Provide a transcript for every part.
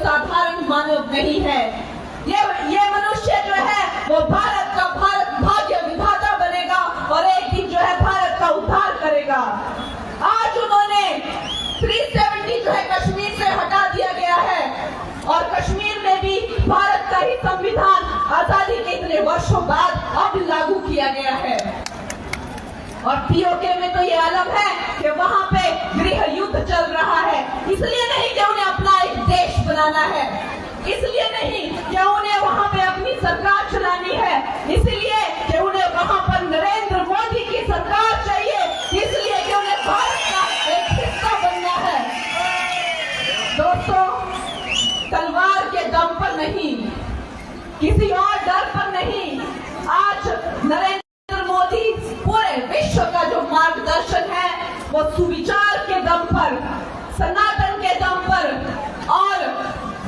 साधारण मानव नहीं है। ये मनुष्य जो है वो भारत भाग्य विधाता बनेगा और एक दिन जो है भारत का उद्धार करेगा। आज उन्होंने 370 जो है कश्मीर से हटा दिया गया है और कश्मीर में भी भारत का ही संविधान आजादी के इतने वर्षों बाद अब लागू किया गया है। और पीओके में तो ये आलम है कि वहां पे गृह युद्ध चल रहा है, इसलिए नहीं कि उन्हें अपना एक देश बनाना है, इसलिए नहीं कि उन्हें वहां पे अपनी सरकार चलानी है, इसलिए कि उन्हें वहां पर नरेंद्र मोदी की सरकार चाहिए, इसलिए कि उन्हें भारत का एक हिस्सा बनना है। दोस्तों, तलवार के दम पर नहीं, किसी और डर पर नहीं, आज नरेंद्र मोदी पूरे विश्व का जो मार्गदर्शन है वो सुविचार के दम पर, सनातन के दम पर और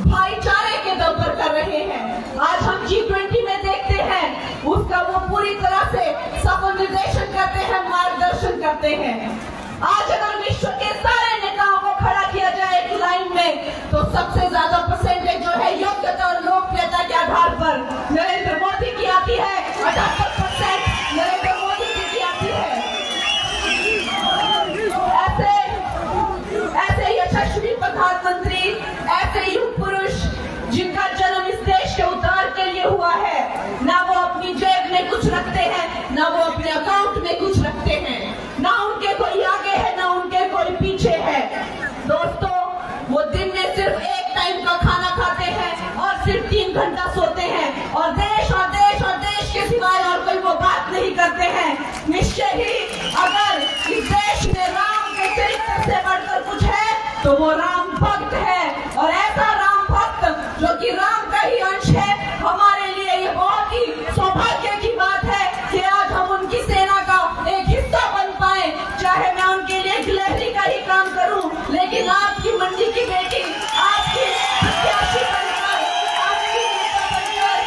भाईचारे के दम पर कर रहे हैं। आज हम G20 में देखते हैं उसका वो पूरी तरह से सफल निर्देशन करते हैं, मार्गदर्शन करते हैं। आज अगर विश्व के सारे नेताओं को खड़ा किया जाए एक लाइन में तो सबसे ज्यादा परसेंटेज जो है योग्यता और लोकप्रियता के आधार पर नरेंद्र मोदी की आती है, 78% नरेंद्र मोदी की आती है। ऐसे यशस्वी प्रधानमंत्री, ऐसे युग पुरुष जिनका जन्म इस देश के उद्धार के लिए हुआ है, ना वो अपनी जेब में कुछ रखते हैं, ना वो अपने अकाउंट में कुछ रखते हैं, ना उनके कोई आगे है, ना उनके कोई पीछे है। दोस्तों, वो दिन में सिर्फ एक टाइम का खाना खाते हैं और सिर्फ 3 घंटा सोते हैं और देश और देश और देश के सिवाय और कोई वो बात नहीं करते हैं। निश्चय ही अगर इस देश में राम के चरित्र से बढ़कर कुछ है तो वो राम भक्त है, और ऐसा राम भक्त जो कि राम का ही अंश है, हमारे लिए ये बहुत ही सौभाग्य की बात है कि आज हम उनकी सेना का एक हिस्सा बन पाए। चाहे मैं उनके लिए गिलहरी का ही काम करूं, लेकिन आपकी मंडी की बेटी, आपकी प्रत्याशी बनकर, आपकी नेता बनकर,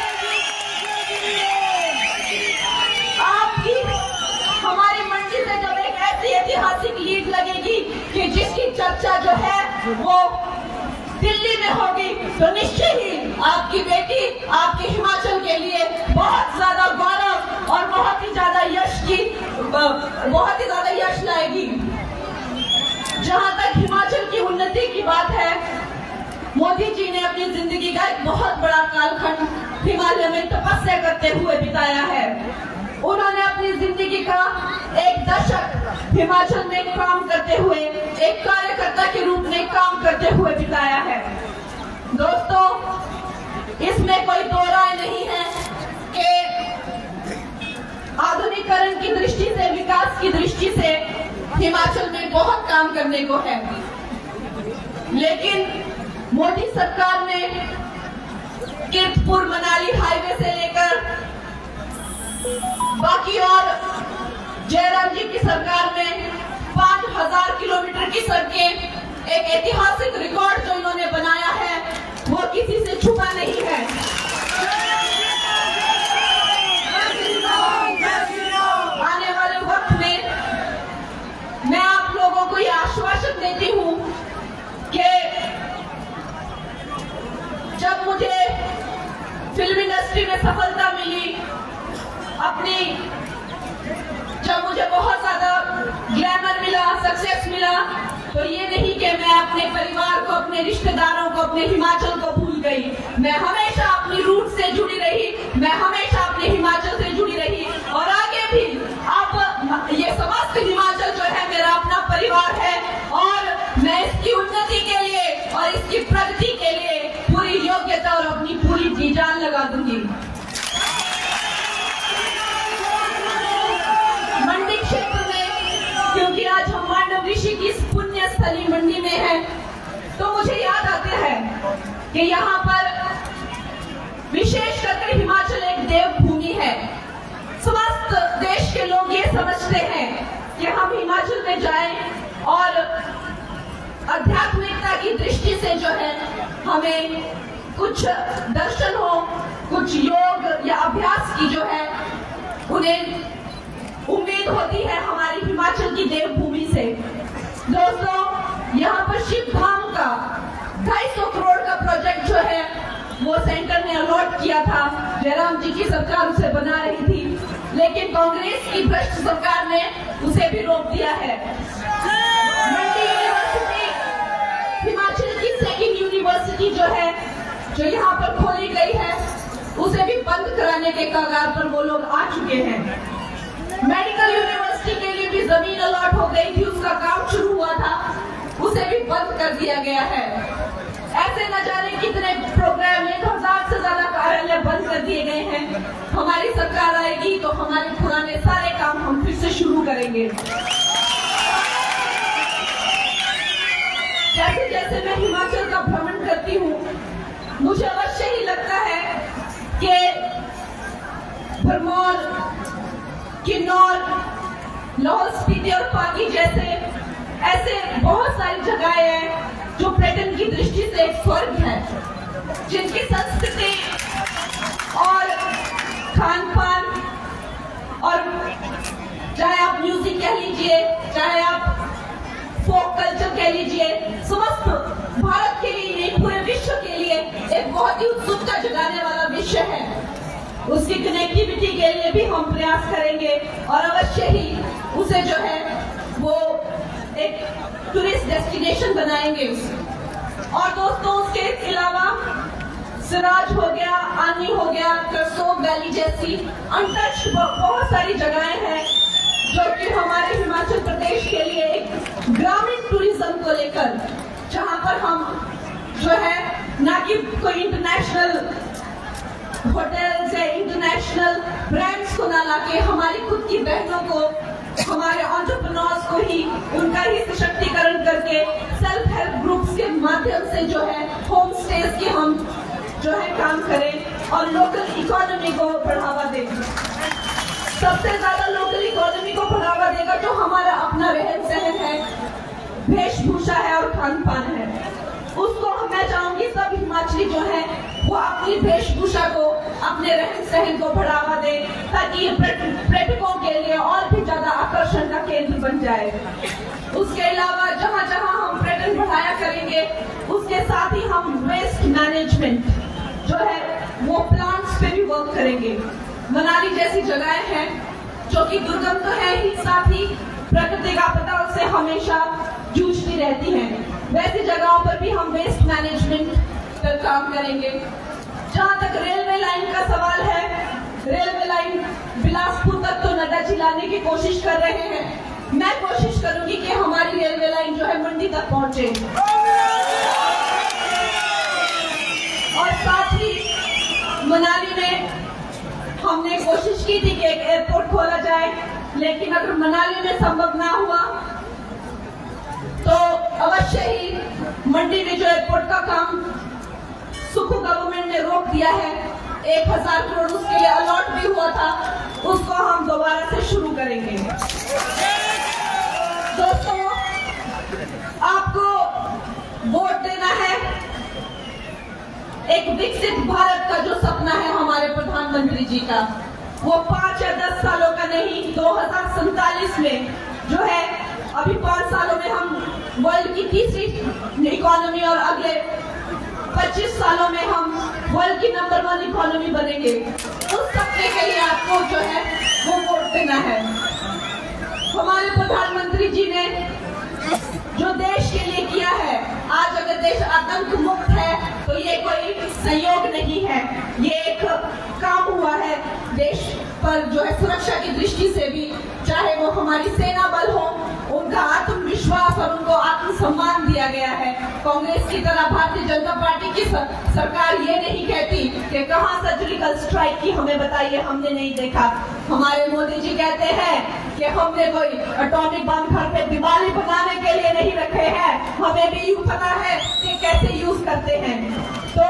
आपकी हमारी मंडी से जब एक ऐसी ऐतिहासिक लीड लगेगी कि जिसकी चर्चा जो है वो दिल्ली में होगी, तो निश्चय ही आपकी बेटी आपके हिमाचल के लिए बहुत ज्यादा गौरव और बहुत ही ज्यादा यश लाएगी। जहां तक हिमाचल की उन्नति की बात है, मोदी जी ने अपनी जिंदगी का एक बहुत बड़ा कालखंड हिमालय में तपस्या करते हुए बिताया है। उन्होंने अपनी जिंदगी का एक दशक हिमाचल में काम करते हुए, एक कार्यकर्ता के रूप में काम करते हुए बिताया है। दोस्तों, इसमें कोई दो राय नहीं है कि आधुनिकीकरण की दृष्टि से, विकास की दृष्टि से हिमाचल में बहुत काम करने को है, लेकिन मोदी सरकार ने कीरतपुर मनाली हाईवे से लेकर बाकी और जयराम जी की सरकार में 5000 किलोमीटर की सड़कें, एक ऐतिहासिक रिकॉर्ड जो इन्होंने बनाया है वो किसी से छुपा नहीं है। आने वाले वक्त में मैं आप लोगों को ये आश्वासन देती हूँ कि जब मुझे फिल्म इंडस्ट्री में सफलता मिली, जब मुझे बहुत ज्यादा ग्लैमर मिला, सक्सेस मिला, तो ये नहीं कि मैं अपने परिवार को, अपने रिश्तेदारों को, अपने हिमाचल को भूल गई। मैं हमेशा अपनी रूट से जुड़ी रही, मैं हमेशा अपने हिमाचल से जुड़ी रही और आगे भी। अब ये समस्त हिमाचल जो है मेरा अपना परिवार है और मैं इसकी उन्नति के लिए और इसकी प्रगति के लिए पूरी योग्यता और अपनी पूरी जी जान लगा दूंगी। मंडी क्षेत्र में, क्योंकि आज हम मांडव ऋषि की पुण्य स्थली मंडी में हैं, तो मुझे याद आता है कि यहाँ पर विशेष करके हिमाचल एक देवभूमि है। समस्त देश के लोग ये समझते हैं कि हम हिमाचल में जाएं और आध्यात्मिकता की दृष्टि से जो है हमें कुछ दर्शन हो, कुछ योग या अभ्यास की जो है उन्हें उम्मीद होती है हमारी हिमाचल की देवभूमि से। दोस्तों, यहाँ पर शिव धाम का 250 करोड़ का प्रोजेक्ट किया था, जयराम जी की सरकार उसे बना रही थी, लेकिन कांग्रेस की भ्रष्ट सरकार ने उसे भी रोक दिया है। मंडी यूनिवर्सिटी हिमाचल की सेकंड यूनिवर्सिटी जो है, जो यहाँ पर खोली गई है, उसे भी बंद कराने के कगार पर वो लोग आ चुके हैं। मेडिकल यूनिवर्सिटी के लिए भी जमीन अलॉट हो गई थी, उसका काम शुरू हुआ था, उसे भी बंद कर दिया गया है। ऐसे न जाने कितने प्रोग्राम, 1000 से ज्यादा कार्यालय बंद कर दिए गए हैं। हमारी सरकार आएगी तो हमारे पुराने सारे काम हम फिर से शुरू करेंगे। जैसे जैसे मैं हिमाचल का भ्रमण करती हूँ, मुझे अवश्य ही लगता है कि भरमौर, किन्नौर, लाहौल स्पीति और पांगी जैसे ऐसे बहुत सारी जगहें हैं जो पर्यटन की दृष्टि से एक स्वर्ग है, जिनकी संस्कृति और खान पान, और चाहे आप म्यूजिक कह लीजिए, चाहे आप फोक कल्चर कह लीजिए, समस्त भारत के लिए नहीं पूरे विश्व के लिए एक बहुत ही उत्सुकता जगाने वाला विषय है। उसकी कनेक्टिविटी के लिए भी हम प्रयास करेंगे और अवश्य ही उसे जो है वो एक टूरिस्ट डेस्टिनेशन बनाएंगे उसे। और दोस्तों, उसके अलावा सिराज हो गया, आनी हो गया, करसोग वैली जैसी अनटच्ड बहुत सारी जगहें हैं जो कि हमारे हिमाचल प्रदेश के लिए एक ग्रामीण टूरिज्म को लेकर, जहां पर हम जो है ना कि कोई इंटरनेशनल होटल्स या इंटरनेशनल ब्रांड्स को ना लाके हमारी खुद की बहनों को, हमारे एंटरप्रेन्योर्स को ही, उनका ही सशक्तिकरण करके सेल्फ हेल्प ग्रुप्स के माध्यम से जो है होम स्टेज के हम जो है काम करें और लोकल इकोनॉमी को बढ़ावा दें। सबसे ज्यादा लोकल इकोनॉमी को बढ़ावा देगा जो हमारा अपना रहन सहन है, वेशभूषा है और खान पान है। उसको मैं चाहूंगी सब हिमाचली जो है वो अपनी वेशभूषा को, अपने रहन सहन को बढ़ावा दे, ताकि ये पर्यटकों के लिए और भी ज्यादा आकर्षण का केंद्र बन जाए। उसके अलावा जहां जहां हम पर्यटन बढ़ाया करेंगे, उसके साथ ही हम वेस्ट मैनेजमेंट जो है वो प्लांट्स पे भी वर्क करेंगे। मनाली जैसी जगहें हैं जो कि दुर्गम तो है ही, साथ ही प्राकृतिक आपदाओं से हमेशा जूझती रहती हैं, वैसी जगहों पर भी हम वेस्ट मैनेजमेंट पर काम करेंगे। जहां तक रेलवे लाइन का सवाल है, रेलवे लाइन बिलासपुर तक तो नड्डा जी लाने की कोशिश कर रहे हैं। मैं कोशिश करूंगी कि हमारी रेलवे लाइन जो है मंडी तक पहुंचे, और साथ ही मनाली में हमने कोशिश की थी कि एक एयरपोर्ट खोला जाए, लेकिन अगर मनाली में संभव ना हुआ तो अवश्य ही मंडी में जो एयरपोर्ट का काम सुखू गवर्नमेंट ने रोक दिया है, 1000 करोड़ उसके लिए अलॉट भी हुआ था, उसको हम दोबारा से शुरू करेंगे। दोस्तों, आपको वोट देना है। एक विकसित भारत का जो सपना है हमारे प्रधानमंत्री जी का, वो 5 या 10 सालों का नहीं, 2047 में जो है, अभी 5 सालों में हम वर्ल्ड की तीसरी इकोनॉमी और अगले 25 सालों में हम वर्ल्ड की नंबर 1 इकोनॉमी बनेंगे। उस सपने के लिए आपको जो है वो वोट देना है। हमारे प्रधानमंत्री जी ने जो देश के लिए किया है, आज अगर देश आतंक मुक्त है तो ये कोई संयोग नहीं है, ये एक काम हुआ है देश पर जो है सुरक्षा की दृष्टि से भी, चाहे वो हमारी सेना बल हो, उनका आत्मविश्वास और उनको आत्मसम्मान दिया गया है। कांग्रेस की तरह भारतीय जनता पार्टी की सरकार ये नहीं कहती कि कहां सर्जिकल स्ट्राइक की, हमें बताइए, हमने नहीं देखा। हमारे मोदी जी कहते हैं कि हमने कोई एटॉमिक बम घर पे दिवाली बनाने के लिए नहीं रखे हैं, हमें भी यूं पता है कि कैसे यूज करते हैं। तो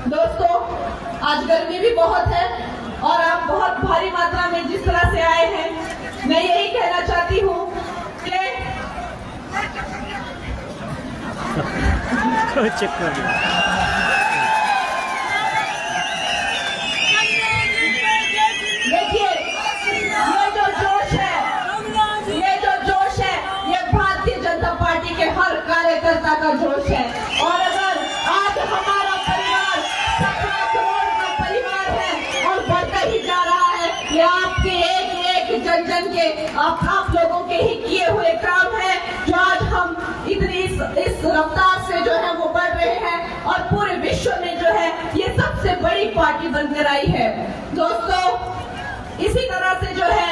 दोस्तों, आज गर्मी भी बहुत है और आप बहुत भारी मात्रा में जिस तरह से आए हैं, मैं यही कहना चाहती हूँ कि देखिए, ये जो जोश है, ये भारतीय जनता पार्टी के हर कार्यकर्ता का जोश है। और अगर आज हमारा परिवार के आप लोगों के ही किए हुए काम है जो आज हम इतनी इस रफ्तार से जो है वो बढ़ रहे हैं और पूरे विश्व में जो है ये सबसे बड़ी पार्टी बनकर आई है। दोस्तों, इसी तरह से जो है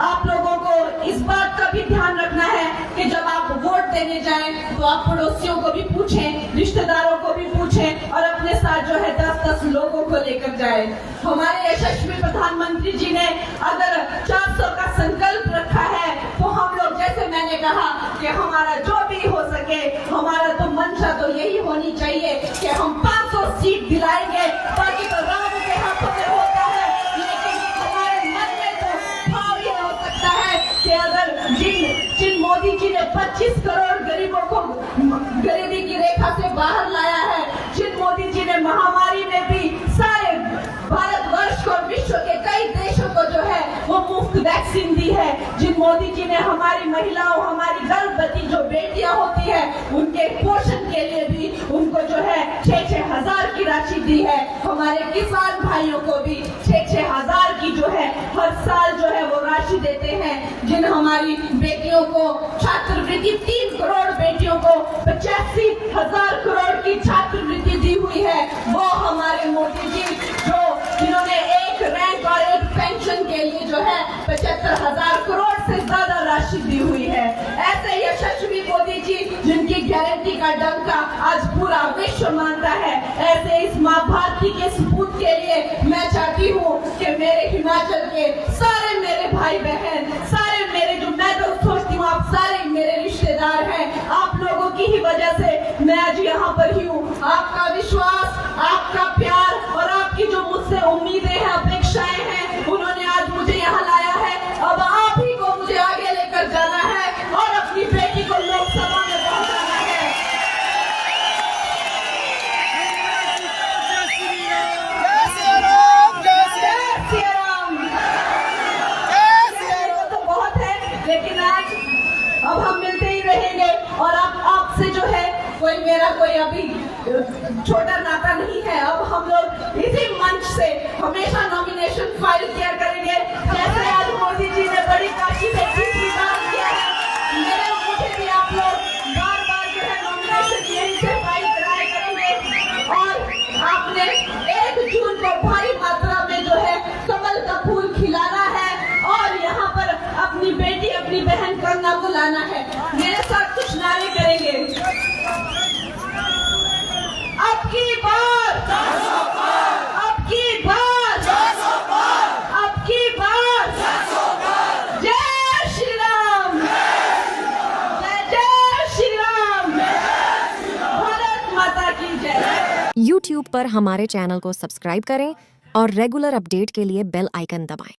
आप लोगों को इस बात का भी ध्यान रखना है कि जब आप वोट देने जाएं तो आप पड़ोसियों को भी पूछें, रिश्तेदारों को भी पूछें और अपने साथ जो है 10-10 लोगों को लेकर जाएं। हमारे यशस्वी प्रधानमंत्री जी ने अगर 400 का संकल्प रखा है तो हम लोग, जैसे मैंने कहा कि हमारा जो भी हो सके, हमारा तो मंशा तो यही होनी चाहिए कि हम 500 सीट दिलाएंगे। बाकी तो राम के हाथों में होता है, लेकिन हमारे मन में तो भाव ये हो सकता है कि अगर जिन मोदी जी ने 25 करोड़ गरीबों को गरीबी की रेखा से बाहर लाया है, जिन मोदी जी ने महामारी में भी सारे भारतवर्ष को, विश्व के कई देशों को जो है वो मुफ्त वैक्सीन दी है, जिन मोदी जी ने हमारी महिलाओं, हमारी गर्भवती जो बेटियां होती है उनके पोषण के लिए भी उनको जो है 6-6 हजार की राशि दी है। हमारे किसान भाइयों को भी 6-6 हजार की जो है हर साल जो है वो राशि देते हैं। जिन हमारी बेटियों को छात्रवृत्ति, 3 करोड़ बेटियों को 85,000 करोड़ की छात्रवृत्ति दी हुई है, वो हमारे मोदी जी जिन्होंने एक रैंक और एक पेंशन के लिए जो है 75,000 करोड़ से ज्यादा राशि दी हुई है। ऐसे यशस्वी मोदी जी जिनकी गारंटी का डंका आज पूरा विश्व मानता है, ऐसे इस माँ भारती के सपूत के लिए मैं चाहती हूँ कि मेरे हिमाचल के सारे मेरे भाई बहन, सारे मेरे जो, मैं तो सोचती हूँ आप सारे मेरे रिश्तेदार हैं, आप लोगों की ही वजह से मैं आज यहाँ पर ही हूँ। आपका विश्वास, आपका प्यार और आपकी जो मुझसे उम्मीदें हैं, अपेक्षाएं हैं, उन्होंने आज मुझे यहाँ लाया है। अब आप ही को मुझे आगे लेकर जाना है और अपनी बेटी को लोकसभा में पहुंचाना है। तो बहुत है, लेकिन आज अब हम मिलते ही रहेंगे और अब आपसे जो है मेरा कोई अभी छोटा नाता नहीं है। अब हम लोग इसी मंच से हमेशा नॉमिनेशन फाइल किया करेंगे, जैसे आज मोदी जी ने बड़ी काशी से स्वीकार किया है, मुझे भी आप लोग बार-बार जो है नॉमिनेशन यहीं से फाइल कराया करेंगे। और आपने 1 जून को भारी मात्रा में जो है कमल का फूल खिलाना है और यहाँ पर अपनी बेटी, अपनी बहन कंगना को लाना है। मेरे साथ कुछ नारे करेंगे। अब की बार, अब की बार, अब की बार, जय श्री राम, जय श्री राम, भारत माता की जय। YouTube पर हमारे चैनल को सब्सक्राइब करें और रेगुलर अपडेट के लिए बेल आइकन दबाएं।